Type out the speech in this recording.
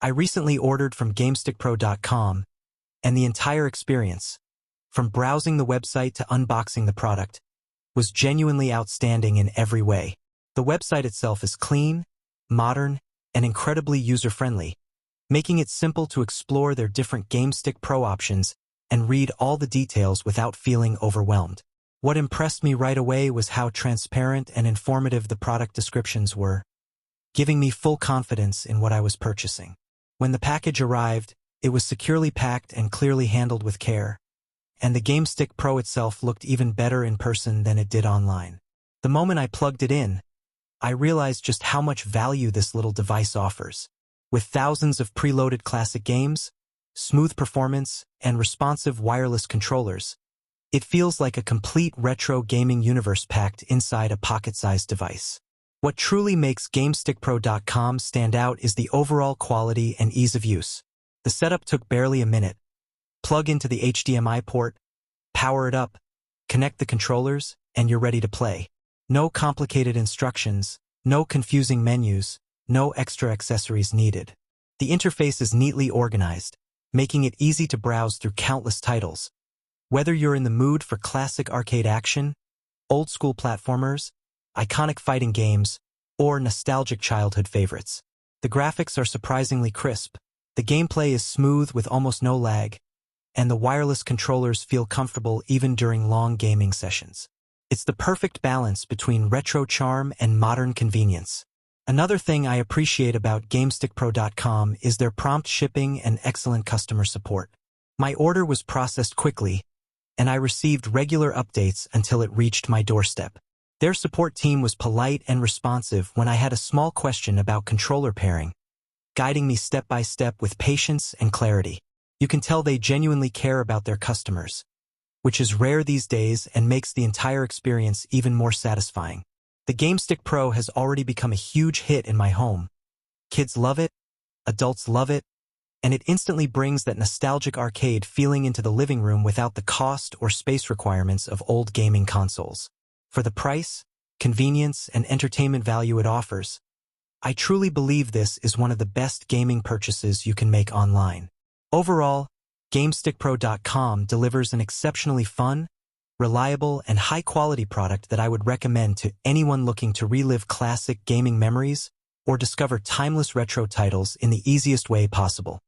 I recently ordered from GameStickPro.com, and the entire experience, from browsing the website to unboxing the product, was genuinely outstanding in every way. The website itself is clean, modern, and incredibly user-friendly, making it simple to explore their different GameStick Pro options and read all the details without feeling overwhelmed. What impressed me right away was how transparent and informative the product descriptions were, giving me full confidence in what I was purchasing. When the package arrived, it was securely packed and clearly handled with care, and the GameStick Pro itself looked even better in person than it did online. The moment I plugged it in, I realized just how much value this little device offers. With thousands of preloaded classic games, smooth performance, and responsive wireless controllers, it feels like a complete retro gaming universe packed inside a pocket-sized device. What truly makes GameStickPro.com stand out is the overall quality and ease of use. The setup took barely a minute. Plug into the HDMI port, power it up, connect the controllers, and you're ready to play. No complicated instructions, no confusing menus, no extra accessories needed. The interface is neatly organized, making it easy to browse through countless titles. Whether you're in the mood for classic arcade action, old-school platformers, iconic fighting games, or nostalgic childhood favorites, the graphics are surprisingly crisp, the gameplay is smooth with almost no lag, and the wireless controllers feel comfortable even during long gaming sessions. It's the perfect balance between retro charm and modern convenience. Another thing I appreciate about GameStickPro.com is their prompt shipping and excellent customer support. My order was processed quickly, and I received regular updates until it reached my doorstep. Their support team was polite and responsive when I had a small question about controller pairing, guiding me step by step with patience and clarity. You can tell they genuinely care about their customers, which is rare these days and makes the entire experience even more satisfying. The GameStick Pro has already become a huge hit in my home. Kids love it, adults love it, and it instantly brings that nostalgic arcade feeling into the living room without the cost or space requirements of old gaming consoles. For the price, convenience, and entertainment value it offers, I truly believe this is one of the best gaming purchases you can make online. Overall, GameStickPro.com delivers an exceptionally fun, reliable, and high-quality product that I would recommend to anyone looking to relive classic gaming memories or discover timeless retro titles in the easiest way possible.